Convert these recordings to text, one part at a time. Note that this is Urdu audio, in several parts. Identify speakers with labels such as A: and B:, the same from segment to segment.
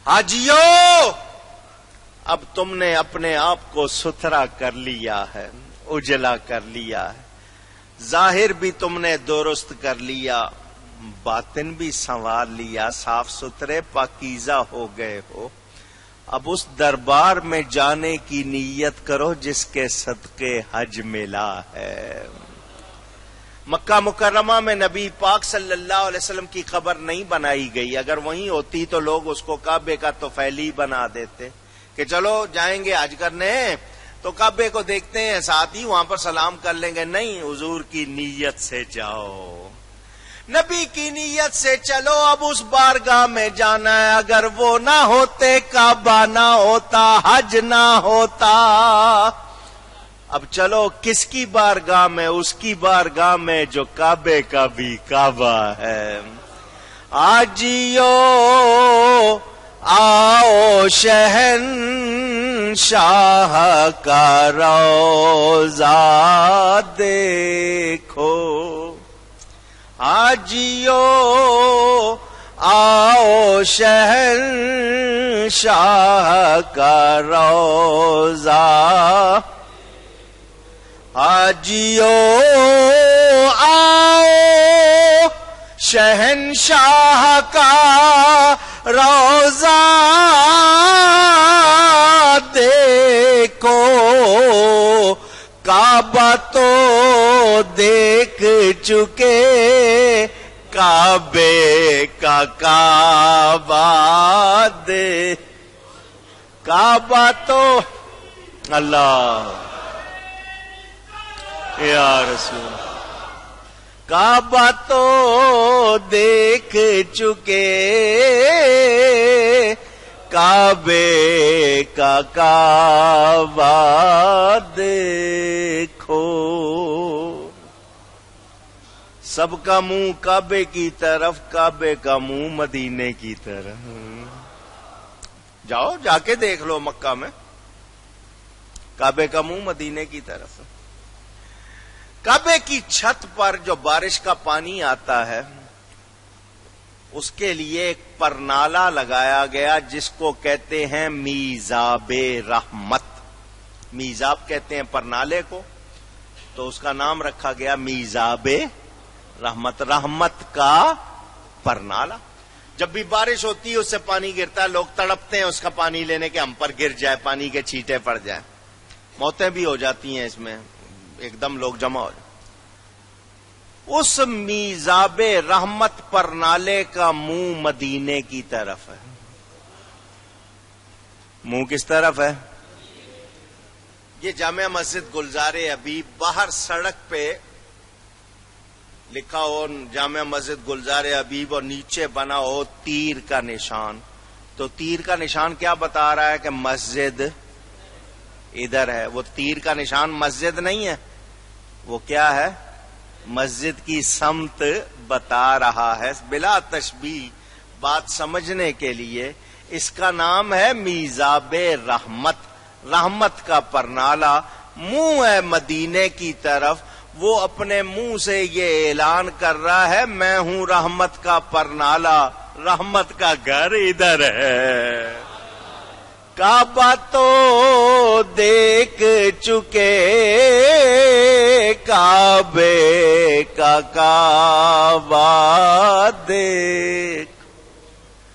A: حاجیو اب تم نے اپنے آپ کو ستھرا کر لیا ہے، اجلا کر لیا ہے، ظاہر بھی تم نے درست کر لیا، باطن بھی سنوار لیا، صاف ستھرے پاکیزہ ہو گئے ہو۔ اب اس دربار میں جانے کی نیت کرو جس کے صدقے حج ملا ہے۔ مکہ مکرمہ میں نبی پاک صلی اللہ علیہ وسلم کی قبر نہیں بنائی گئی، اگر وہیں ہوتی تو لوگ اس کو کعبے کا طفیلی بنا دیتے کہ چلو جائیں گے حج کرنے تو کعبے کو دیکھتے ہیں ساتھ ہی وہاں پر سلام کر لیں گے۔ نہیں، حضور کی نیت سے جاؤ، نبی کی نیت سے چلو۔ اب اس بارگاہ میں جانا ہے، اگر وہ نہ ہوتے کعبہ نہ ہوتا، حج نہ ہوتا۔ اب چلو کس کی بارگاہ میں؟ اس کی بارگاہ میں جو کعبے کا بھی کعبہ ہے۔ آجیو آؤ شہنشاہ کا روضہ دیکھو، آجیو آؤ شہنشاہ کا روضہ، آجیو آؤ شہنشاہ کا روضہ دیکھو، کعبہ تو دیکھ چکے، کعبے کا کعبہ دے، کعبہ تو اللہ یا رسول، کعبہ تو دیکھ چکے، کعبے کا کعبہ دیکھو۔ سب کا منہ کعبے کی طرف، کعبے کا منہ مدینے کی طرف۔ جاؤ جا کے دیکھ لو مکہ میں، کعبے کا منہ مدینے کی طرف۔ کعبے کی چھت پر جو بارش کا پانی آتا ہے اس کے لیے ایک پرنالہ لگایا گیا جس کو کہتے ہیں میزاب رحمت۔ میزاب کہتے ہیں پرنالے کو، تو اس کا نام رکھا گیا میزاب رحمت، رحمت کا پرنالہ۔ جب بھی بارش ہوتی ہے اس سے پانی گرتا ہے، لوگ تڑپتے ہیں اس کا پانی لینے کے، ہم پر گر جائے، پانی کے چھینٹے پڑ جائیں، موتیں بھی ہو جاتی ہیں اس میں، ایک دم لوگ جمع ہو جائیں۔ اس میزاب رحمت پرنالے کا منہ مدینے کی طرف ہے۔ منہ کس طرف ہے؟ یہ جامع مسجد گلزار حبیب، باہر سڑک پہ لکھا ہو جامع مسجد گلزار حبیب اور نیچے بنا ہو تیر کا نشان، تو تیر کا نشان کیا بتا رہا ہے کہ مسجد ادھر ہے۔ وہ تیر کا نشان مسجد نہیں ہے، وہ کیا ہے؟ مسجد کی سمت بتا رہا ہے۔ بلا تشبیہ بات سمجھنے کے لیے اس کا نام ہے میزاب رحمت، رحمت کا پرنالہ۔ منہ ہے مدینے کی طرف، وہ اپنے منہ سے یہ اعلان کر رہا ہے میں ہوں رحمت کا پرنالہ، رحمت کا گھر ادھر ہے۔ کعبہ تو دیکھ چکے، کعبے کا کعبہ دیکھ۔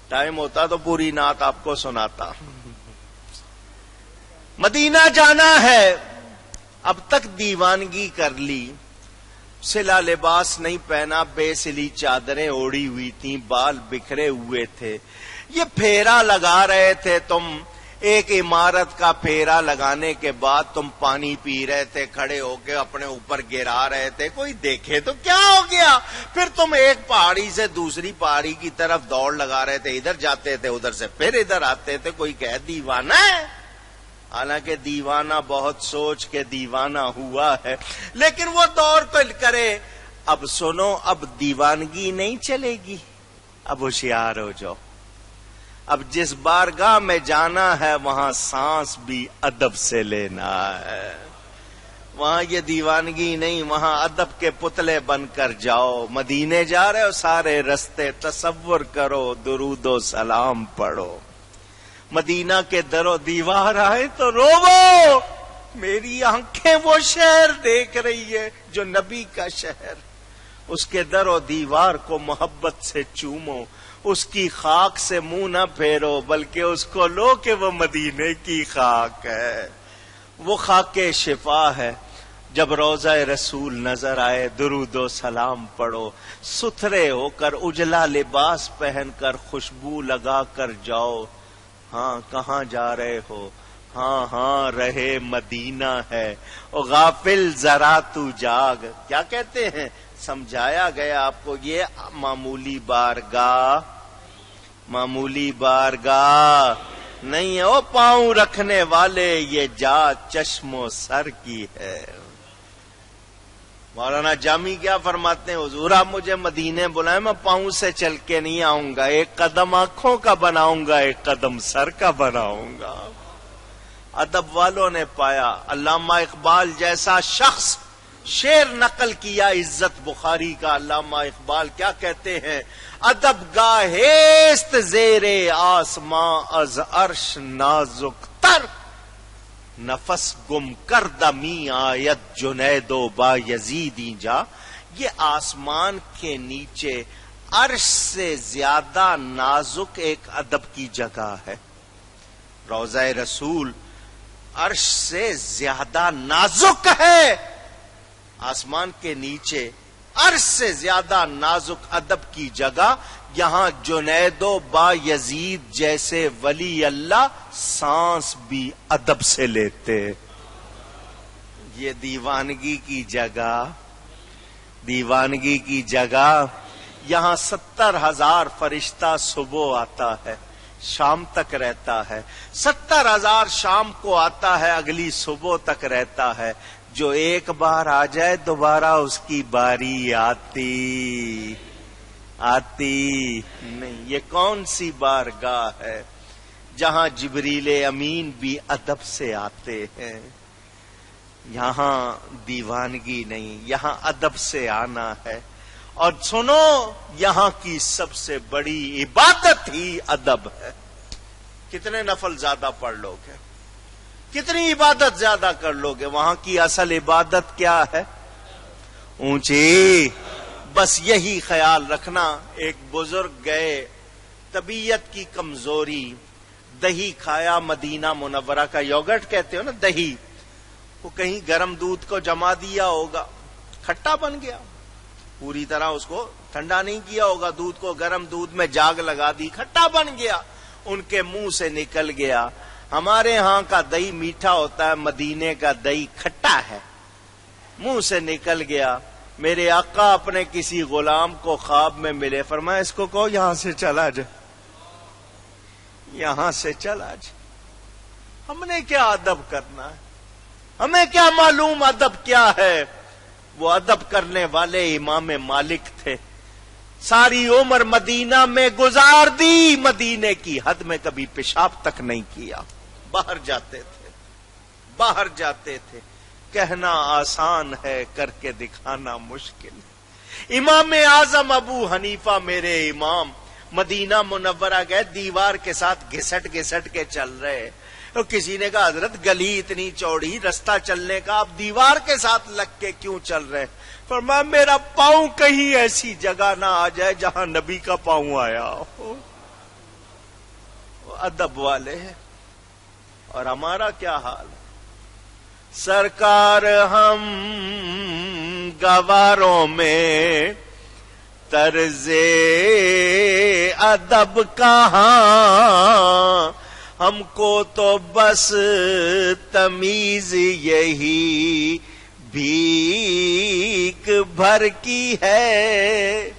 A: ٹائم ہوتا تو پوری نعت آپ کو سناتا۔ مدینہ جانا ہے، اب تک دیوانگی کر لی، سلا لباس نہیں پہنا، بے سلی چادریں اوڑی ہوئی تھیں، بال بکھرے ہوئے تھے، یہ پھیرا لگا رہے تھے تم، ایک عمارت کا پھیرا لگانے کے بعد تم پانی پی رہے تھے، کھڑے ہو کے اپنے اوپر گرا رہے تھے، کوئی دیکھے تو کیا ہو گیا؟ پھر تم ایک پہاڑی سے دوسری پہاڑی کی طرف دوڑ لگا رہے تھے، ادھر جاتے تھے ادھر سے پھر ادھر آتے تھے، کوئی کہے دیوانہ ہے؟ حالانکہ دیوانہ بہت سوچ کے دیوانہ ہوا ہے، لیکن وہ دور تو کرے۔ اب سنو، اب دیوانگی نہیں چلے گی، اب ہوشیار ہو جاؤ۔ اب جس بارگاہ میں جانا ہے وہاں سانس بھی ادب سے لینا ہے، وہاں یہ دیوانگی نہیں، وہاں ادب کے پتلے بن کر جاؤ۔ مدینے جا رہے ہو، سارے رستے تصور کرو، درود و سلام پڑھو۔ مدینہ کے در و دیوار آئے تو روو، میری آنکھیں وہ شہر دیکھ رہی ہے جو نبی کا شہر، اس کے در و دیوار کو محبت سے چومو، اس کی خاک سے منہ نہ پھیرو، بلکہ اس کو لو کہ وہ مدینے کی خاک ہے، وہ خاک شفا ہے۔ جب روضہ رسول نظر آئے درود و سلام پڑھو، ستھرے ہو کر اجلا لباس پہن کر خوشبو لگا کر جاؤ۔ ہاں کہاں جا رہے ہو؟ ہاں ہاں رہے مدینہ ہے، او غافل ذرا تو جاگ۔ کیا کہتے ہیں؟ سمجھایا گیا آپ کو، یہ معمولی بارگاہ، معمولی بارگاہ نہیں ہے، وہ پاؤں رکھنے والے یہ جا چشم و سر کی ہے۔ مولانا جامی کیا فرماتے ہیں؟ حضور آپ مجھے مدینے بلائیں، میں پاؤں سے چل کے نہیں آؤں گا، ایک قدم آنکھوں کا بناؤں گا، ایک قدم سر کا بناؤں گا۔ ادب والوں نے پایا، علامہ اقبال جیسا شخص شعر نقل کیا عزت بخاری کا۔ علامہ اقبال کیا کہتے ہیں؟ ادب گاہست زیر آسماں از عرش نازک تر، نفس گم کردہ می آیت جنید و با یزید اینجا۔ یہ آسمان کے نیچے عرش سے زیادہ نازک ایک ادب کی جگہ ہے۔ روضہ رسول عرش سے زیادہ نازک ہے، آسمان کے نیچے عرش سے زیادہ نازک ادب کی جگہ، یہاں جنید و با یزید جیسے ولی اللہ سانس بھی ادب سے لیتے۔ یہ دیوانگی کی جگہ، دیوانگی کی جگہ، یہاں 70,000 فرشتہ صبح آتا ہے، شام تک رہتا ہے، 70,000 شام کو آتا ہے، اگلی صبح تک رہتا ہے۔ جو ایک بار آ جائے دوبارہ اس کی باری آتی نہیں۔ یہ کون سی بارگاہ ہے جہاں جبریل امین بھی ادب سے آتے ہیں؟ یہاں دیوانگی نہیں، یہاں ادب سے آنا ہے۔ اور سنو، یہاں کی سب سے بڑی عبادت ہی ادب ہے۔ کتنے نفل زیادہ پڑھ لوگ ہیں، کتنی عبادت زیادہ کر لوگے، وہاں کی اصل عبادت کیا ہے؟ اونچی۔ بس یہی خیال رکھنا۔ ایک بزرگ گئے، طبیعت کی کمزوری، دہی کھایا، مدینہ منورہ کا یوگرٹ کہتے ہو نا، دہی، وہ کہیں گرم دودھ کو جما دیا ہوگا، کھٹا بن گیا، پوری طرح اس کو ٹھنڈا نہیں کیا ہوگا، دودھ کو گرم دودھ میں جاگ لگا دی، کھٹا بن گیا، ان کے منہ سے نکل گیا۔ ہمارے ہاں کا دہی میٹھا ہوتا ہے، مدینے کا دہی کھٹا ہے، منہ سے نکل گیا۔ میرے آقا اپنے کسی غلام کو خواب میں ملے، فرمایا اس کو کہو یہاں سے چلا جا، یہاں سے چلا جا۔ ہم نے کیا ادب کرنا ہے؟ ہمیں کیا معلوم ادب کیا ہے؟ وہ ادب کرنے والے امام مالک تھے، ساری عمر مدینہ میں گزار دی، مدینے کی حد میں کبھی پیشاب تک نہیں کیا، باہر جاتے تھے، باہر جاتے تھے۔ کہنا آسان ہے، کر کے دکھانا مشکل۔ امام اعظم ابو حنیفہ میرے امام مدینہ منورہ گئے، دیوار کے ساتھ گھسٹ گھسٹ کے چل رہے، تو کسی نے کہا حضرت گلی اتنی چوڑی، رستہ چلنے کا، آپ دیوار کے ساتھ لگ کے کیوں چل رہے؟ فرمایا میرا پاؤں کہیں ایسی جگہ نہ آ جائے جہاں نبی کا پاؤں آیا ہو۔ وہ ادب والے ہیں۔ اور ہمارا کیا حال ہے؟ سرکار ہم گواروں میں طرز ادب کہاں، ہم کو تو بس تمیز یہی بھیک بھر کی ہے،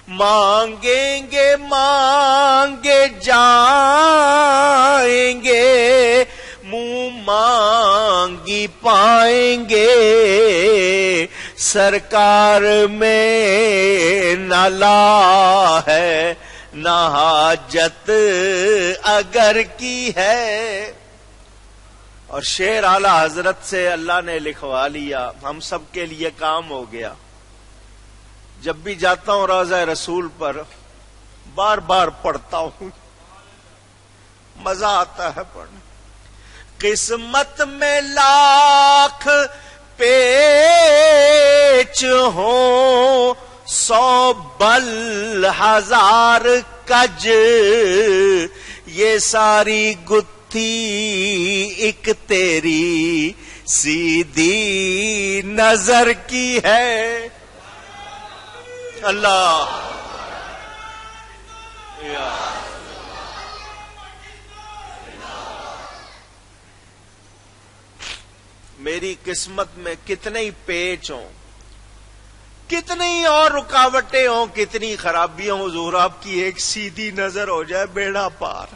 A: مانگیں گے مانگے جائیں گے، منہ مانگی پائیں گے، سرکار میں نہ لا ہے نہ حاجت اگر کی ہے۔ اور شعر اعلی حضرت سے اللہ نے لکھوا لیا، ہم سب کے لیے کام ہو گیا۔ جب بھی جاتا ہوں روضہ رسول پر بار بار پڑھتا ہوں، مزہ آتا ہے پڑھنے. قسمت میں لاکھ پیچ ہوں 100 بل 1000 کج، یہ ساری گتھی ایک تیری سیدھی نظر کی ہے. اللہ میری قسمت میں کتنے ہی پیچ ہوں، کتنی اور رکاوٹیں ہوں، کتنی خرابیاں ہوں، حضور آپ کی ایک سیدھی نظر ہو جائے بیڑا پار.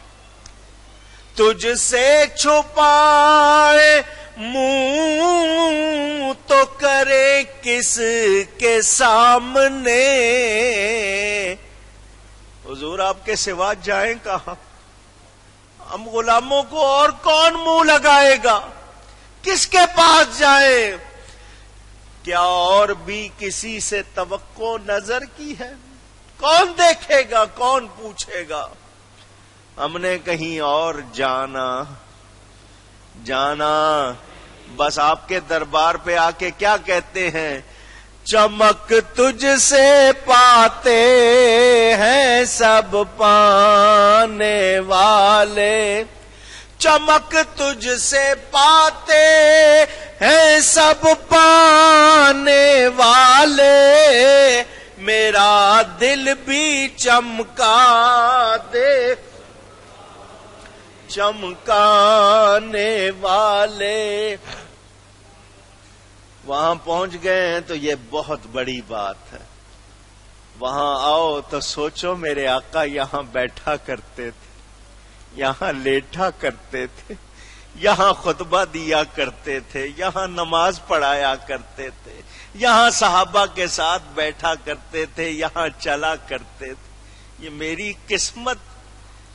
A: تجھ سے چھپائے منہ تو کرے کس کے سامنے، حضور آپ کے سوا جائیں کہاں؟ ہم غلاموں کو اور کون منہ لگائے گا؟ کس کے پاس جائیں؟ کیا اور بھی کسی سے توقع نظر کی ہے؟ کون دیکھے گا، کون پوچھے گا؟ ہم نے کہیں اور جانا بس آپ کے دربار پہ آ کے کیا کہتے ہیں؟ چمک تجھ سے پاتے ہیں سب پانے والے، چمک تجھ سے پاتے ہیں سب پانے والے، میرا دل بھی چمکا دے چمکانے والے. وہاں پہنچ گئے ہیں تو یہ بہت بڑی بات ہے. وہاں آؤ تو سوچو میرے آقا یہاں بیٹھا کرتے تھے، یہاں لیٹا کرتے تھے، یہاں خطبہ دیا کرتے تھے، یہاں نماز پڑھایا کرتے تھے، یہاں صحابہ کے ساتھ بیٹھا کرتے تھے، یہاں چلا کرتے تھے. یہ میری قسمت،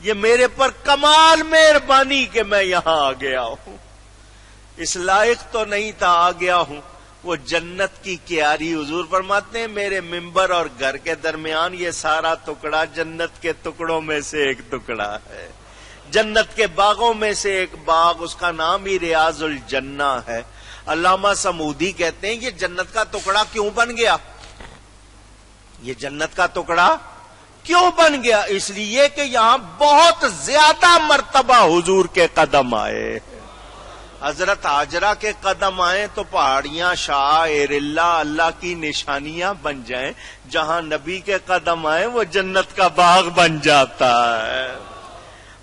A: یہ میرے پر کمال مہربانی کہ میں یہاں آ گیا ہوں. اس لائق تو نہیں تھا، آ گیا ہوں. وہ جنت کی کیاری، حضور فرماتے ہیں میرے ممبر اور گھر کے درمیان یہ سارا ٹکڑا جنت کے ٹکڑوں میں سے ایک ٹکڑا ہے، جنت کے باغوں میں سے ایک باغ، اس کا نام ہی ریاض الجنہ ہے. علامہ سمودی کہتے ہیں یہ جنت کا ٹکڑا کیوں بن گیا؟ یہ جنت کا ٹکڑا کیوں بن گیا؟ اس لیے کہ یہاں بہت زیادہ مرتبہ حضور کے قدم آئے. حضرت ہاجرہ کے قدم آئیں تو پہاڑیاں شاعر اللہ کی نشانیاں بن جائیں. جہاں نبی کے قدم آئیں وہ جنت کا باغ بن جاتا ہے.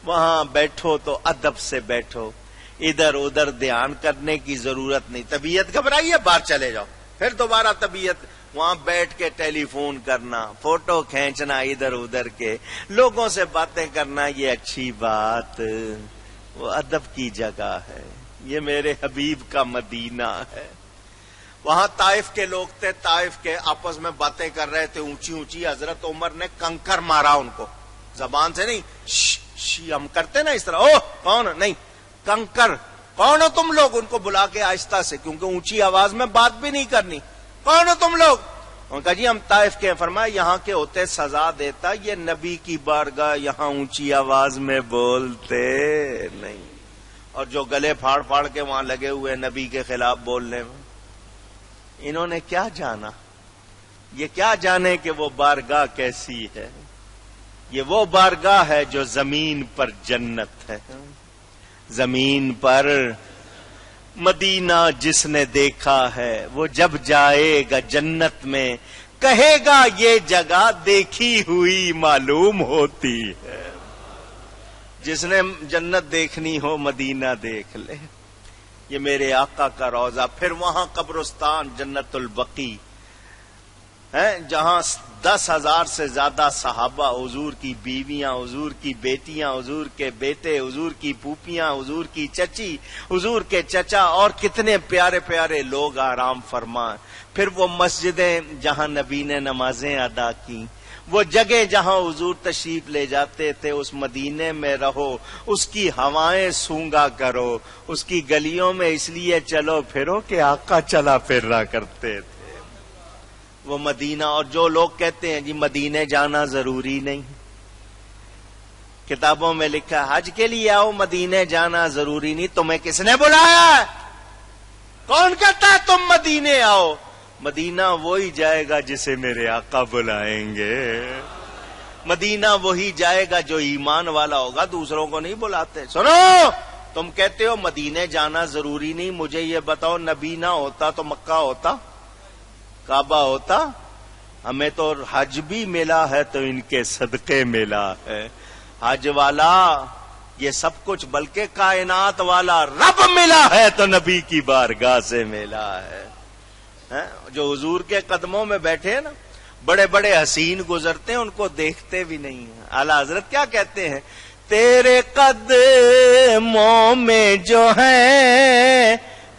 A: وہاں بیٹھو تو ادب سے بیٹھو، ادھر ادھر دھیان کرنے کی ضرورت نہیں. طبیعت گھبرائی ہے باہر چلے جاؤ، پھر دوبارہ طبیعت وہاں بیٹھ کے ٹیلی فون کرنا، فوٹو کھینچنا ادھر ادھر کے، لوگوں سے باتیں کرنا، یہ اچھی بات، وہ ادب کی جگہ ہے. یہ میرے حبیب کا مدینہ ہے. وہاں طائف کے لوگ تھے، طائف کے آپس میں باتیں کر رہے تھے اونچی اونچی. حضرت عمر نے کنکر مارا ان کو، زبان سے نہیں، ہم کرتے نا اس طرح، او کون؟ نہیں، کنکر. کون ہو تم لوگ؟ ان کو بلا کے آہستہ سے، کیونکہ اونچی آواز میں بات بھی نہیں کرنی. کون ہو تم لوگ؟ ان کا جی ہم طائف کے ہیں. فرمایا یہاں کے ہوتے سزا دیتا، یہ نبی کی بارگاہ یہاں اونچی آواز میں بولتے نہیں. اور جو گلے پھاڑ پھاڑ کے وہاں لگے ہوئے نبی کے خلاف بولنے میں، انہوں نے کیا جانا؟ یہ کیا جانے کہ وہ بارگاہ کیسی ہے؟ یہ وہ بارگاہ ہے جو زمین پر جنت ہے. زمین پر مدینہ جس نے دیکھا ہے وہ جب جائے گا جنت میں کہے گا یہ جگہ دیکھی ہوئی معلوم ہوتی ہے. جس نے جنت دیکھنی ہو مدینہ دیکھ لے. یہ میرے آقا کا روضہ. پھر وہاں قبرستان جنت البقیع ہے جہاں 10,000 سے زیادہ صحابہ، حضور کی بیویاں، حضور کی بیٹیاں، حضور کے بیٹے، حضور کی پھوپھیاں، حضور کی چچی، حضور کے چچا اور کتنے پیارے پیارے لوگ آرام فرمائیں. پھر وہ مسجدیں جہاں نبی نے نمازیں ادا کی، وہ جگہ جہاں حضور تشریف لے جاتے تھے، اس مدینے میں رہو، اس کی ہوائیں سونگا کرو، اس کی گلیوں میں اس لیے چلو پھرو کہ آقا چلا پھر رہا کرتے تھے. وہ مدینہ. اور جو لوگ کہتے ہیں جی مدینے جانا ضروری نہیں، کتابوں میں لکھا حج کے لیے آؤ، مدینے جانا ضروری نہیں. تمہیں کس نے بلایا ہے؟ کون کہتا ہے تم مدینے آؤ؟ مدینہ وہی جائے گا جسے میرے آقا بلائیں گے. مدینہ وہی جائے گا جو ایمان والا ہوگا، دوسروں کو نہیں بلاتے. سنو، تم کہتے ہو مدینے جانا ضروری نہیں. مجھے یہ بتاؤ، نبی نہ ہوتا تو مکہ ہوتا، کعبہ ہوتا؟ ہمیں تو حج بھی ملا ہے تو ان کے صدقے ملا ہے. حج والا یہ سب کچھ، بلکہ کائنات والا رب ملا ہے تو نبی کی بارگاہ سے ملا ہے. جو حضور کے قدموں میں بیٹھے ہیں نا، بڑے بڑے حسین گزرتے ہیں، ان کو دیکھتے بھی نہیں ہیں. اعلیٰ حضرت کیا کہتے ہیں؟ تیرے قدموں میں جو ہے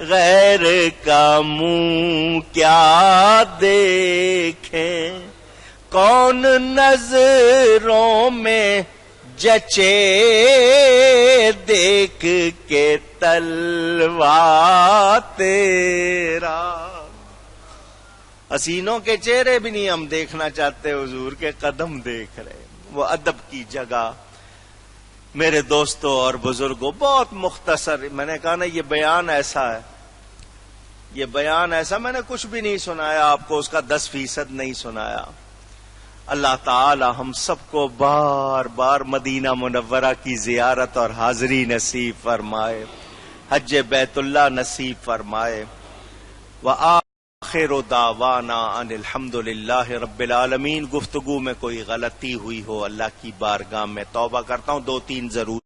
A: غیر کا منہ کیا دیکھیں، کون نظروں میں جچے دیکھ کے تلوا تیرا. حسینوں کے چہرے بھی نہیں ہم دیکھنا چاہتے، حضور کے قدم دیکھ رہے. وہ ادب کی جگہ. میرے دوستوں اور بزرگوں، بہت مختصر میں نے کہا نا، یہ بیان ایسا ہے، یہ بیان ایسا، میں نے کچھ بھی نہیں سنایا آپ کو، اس کا 10% نہیں سنایا. اللہ تعالی ہم سب کو بار بار مدینہ منورہ کی زیارت اور حاضری نصیب فرمائے، حج بیت اللہ نصیب فرمائے. وآخر دعوانا ان الحمدللہ رب العالمین. گفتگو میں کوئی غلطی ہوئی ہو، اللہ کی بارگاہ میں توبہ کرتا ہوں. 2-3 ضرور